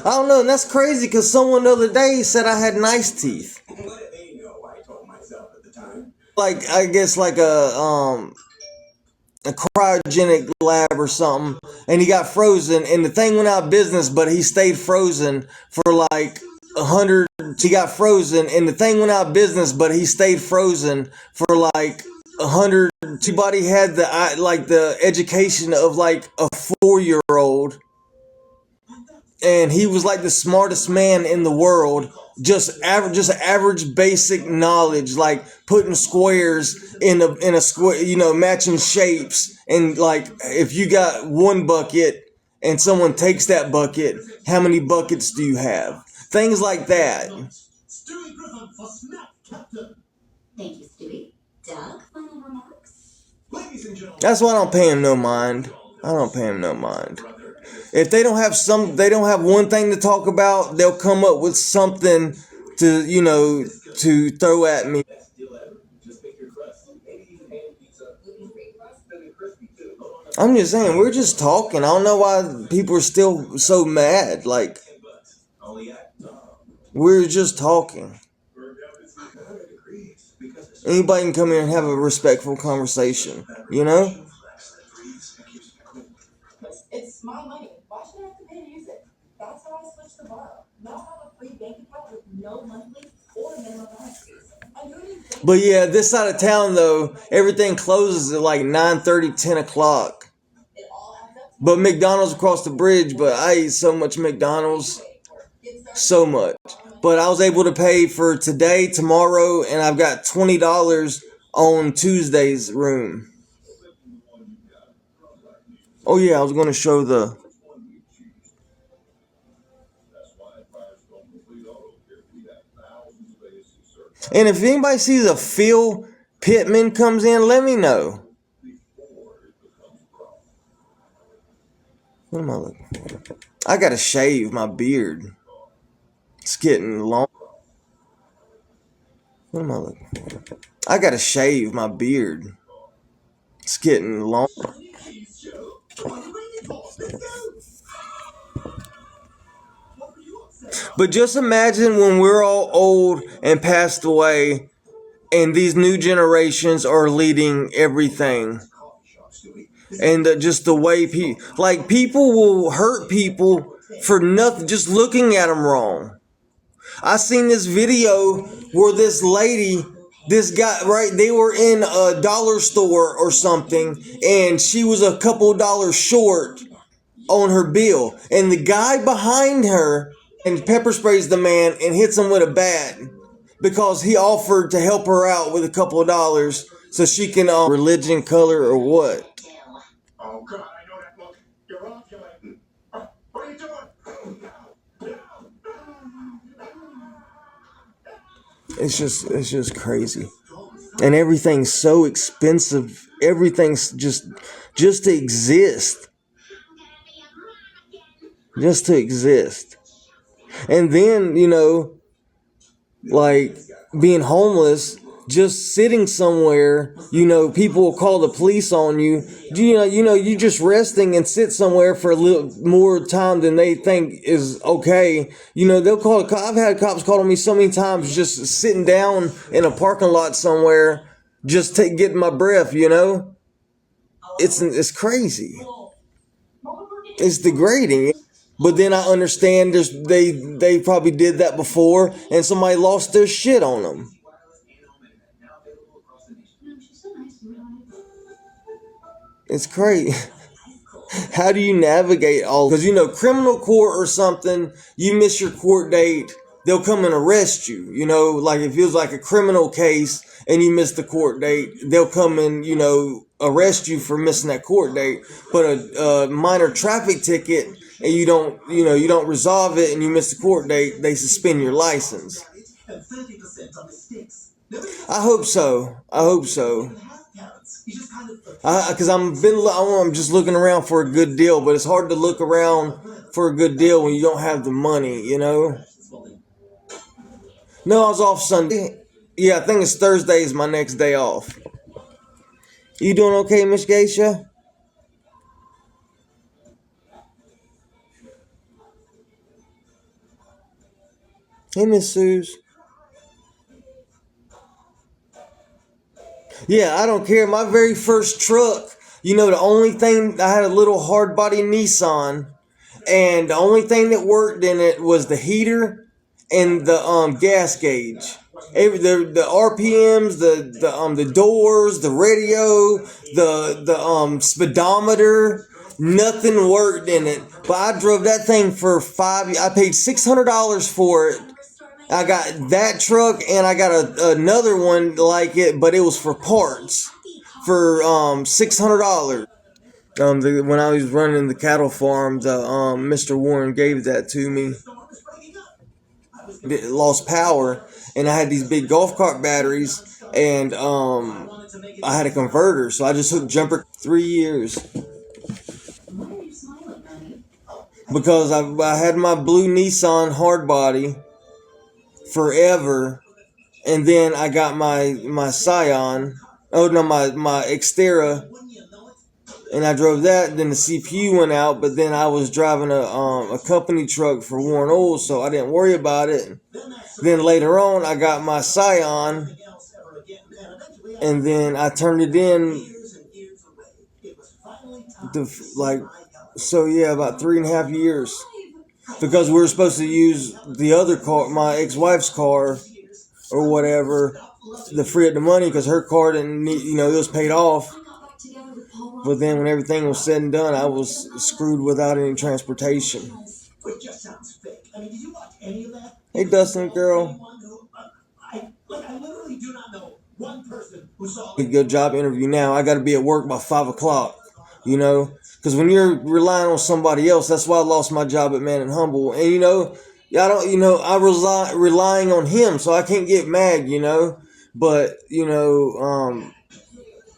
I don't know, and that's crazy because someone the other day said I had nice teeth. Like I guess like a cryogenic lab or something, and he got frozen, and the thing went out of business, but he stayed frozen for like 100. He got frozen, and the thing went out of business, but he stayed frozen for like 100. Everybody had the education of like a 4-year-old. And he was like the smartest man in the world. Just average basic knowledge, like putting squares in a square, you know, matching shapes. And like if you got one bucket and someone takes that bucket, how many buckets do you have? Things like that. Stewie Griffin for Snap Captain. Thank you, Stewie. Doug, final remarks? Ladies and gentlemen. That's why I don't pay him no mind. I don't pay him no mind. If they don't have one thing to talk about, they'll come up with something to throw at me. I'm just saying, we're just talking. I don't know why people are still so mad. Like, we're just talking. Anybody can come here and have a respectful conversation, you know? It's my money. Why should I have to pay to use it? That's how I switched to Borrow. Now I have a free bank account with no monthly or minimum balance fees. But yeah, this side of town though, everything closes at like 9:30, 10 o'clock. But McDonald's across the bridge, but I eat so much McDonald's. So much. But I was able to pay for today, tomorrow, and I've got $20 on Tuesday's room. Oh yeah, I was going to show the... And if anybody sees a Phil Pittman comes in, let me know. What am I looking for? I gotta shave my beard. It's getting long. What am I looking for? I gotta shave my beard. It's getting long. Shiny keys, Joe. Come on, ready, Paul. Let's go. What were you upset about? But just imagine when we're all old and passed away, and these new generations are leading everything. Coffee shop, Stewie. And just the way people will hurt people for nothing, just looking at them wrong. I seen this video where this lady, this guy, right, they were in a dollar store or something, and she was a couple dollars short on her bill, and the guy behind her and pepper sprays the man and hits him with a bat because he offered to help her out with a couple of dollars so she can religion, color, or what. Oh, God, I know that look. You're ovulating. What are you doing? It's just crazy. And everything's so expensive. Everything's just to exist. Just to exist. And then, like being homeless, just sitting somewhere, people will call the police on you. You just resting and sit somewhere for a little more time than they think is okay. They'll call a cop. I've had cops call on me so many times just sitting down in a parking lot somewhere, just getting my breath, It's crazy. It's degrading. But then I understand they probably did that before and somebody lost their shit on them. It's crazy. How do you navigate all? Because, criminal court or something, you miss your court date, they'll come and arrest you. Like if it was like a criminal case and you miss the court date, they'll come and, arrest you for missing that court date. But a minor traffic ticket, and you don't resolve it and you miss the court date, they suspend your license. And 30% on the sticks. I hope so. Because I'm just looking around for a good deal, but it's hard to look around for a good deal when you don't have the money, No, I was off Sunday. Yeah, I think it's Thursday is my next day off. You doing okay, Miss Geisha? Hey, Miss Suze. Yeah, I don't care. My very first truck, the only thing, I had a little hard body Nissan, and the only thing that worked in it was the heater and the gas gauge. The RPMs, the doors, the radio, the speedometer, nothing worked in it. But I drove that thing for 5 years. I paid $600 for it. I got that truck and I got another one like it, but it was for parts for $600. When I was running the cattle farm, Mr. Warren gave that to me. It lost power, and I had these big golf cart batteries, and I had a converter, so I just hooked jumper 3 years. Why are you smiling, honey? Because I had my blue Nissan hardbody forever, and then I got my Scion. Oh no, my Xterra, and I drove that. Then the CPU went out, but then I was driving a company truck for Warren Oil, so I didn't worry about it. Then later on, I got my Scion, and then I turned it in. About 3.5 years. Because we were supposed to use the other car, my ex-wife's car, or whatever, to free up the money because her car didn't need, it was paid off. But then when everything was said and done, I was screwed without any transportation. It just sounds fake. I mean, did you watch any of that? Hey, Dustin, girl. I literally do not know one person who saw A good job interview now. I got to be at work by 5 o'clock, Because when you're relying on somebody else, that's why I lost my job at Man and Humble. And, I was relying on him, so I can't get mad, But,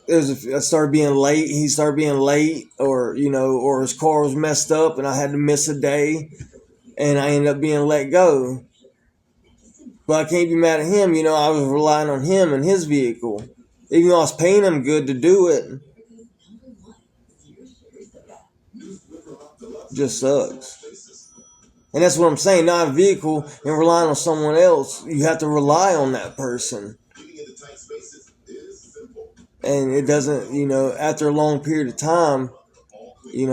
I started being late. He started being late, or his car was messed up and I had to miss a day, and I ended up being let go. But I can't be mad at him. I was relying on him and his vehicle. Even though I was paying him good to do it. Just sucks. And that's what I'm saying. Not a vehicle and relying on someone else. You have to rely on that person. And it doesn't, after a long period of time, it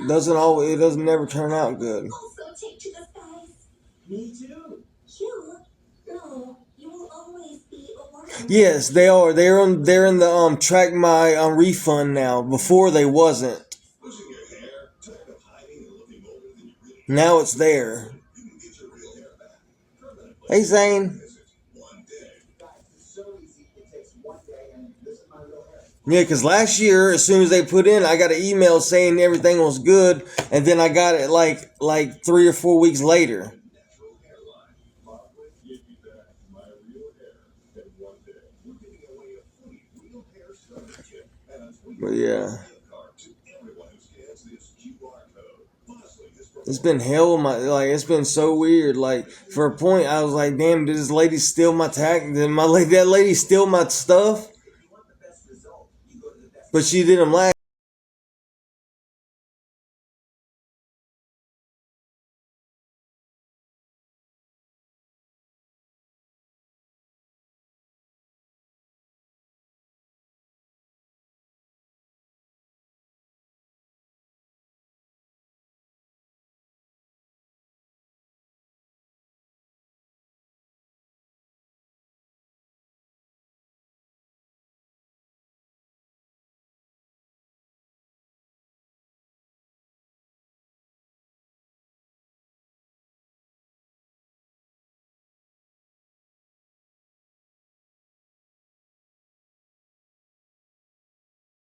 doesn't never turn out good. Also take to the skies. Me too. You? No, you will always be a woman. Yes, they are. They're in the track my refund now. Before they wasn't. Losing your hair, tired of hiding and looking older than you really Now it's there. You can get your real hair back. Permanent. Hey Zane. Visit one day. Guys, it's so easy. It takes one day, and this is my real hair. Yeah, because last year, as soon as they put in, I got an email saying everything was good, and then I got it like 3 or 4 weeks later. Natural hairline. Probably give you back my real hair in one day. We're giving away a free real hair starter kit and a free But yeah, card to everyone who scans this QR code. Honestly, this it's been hell. It's been so weird. Like for a point, I was like, damn, did this lady steal my tag? Did that lady steal my stuff? But she did them last.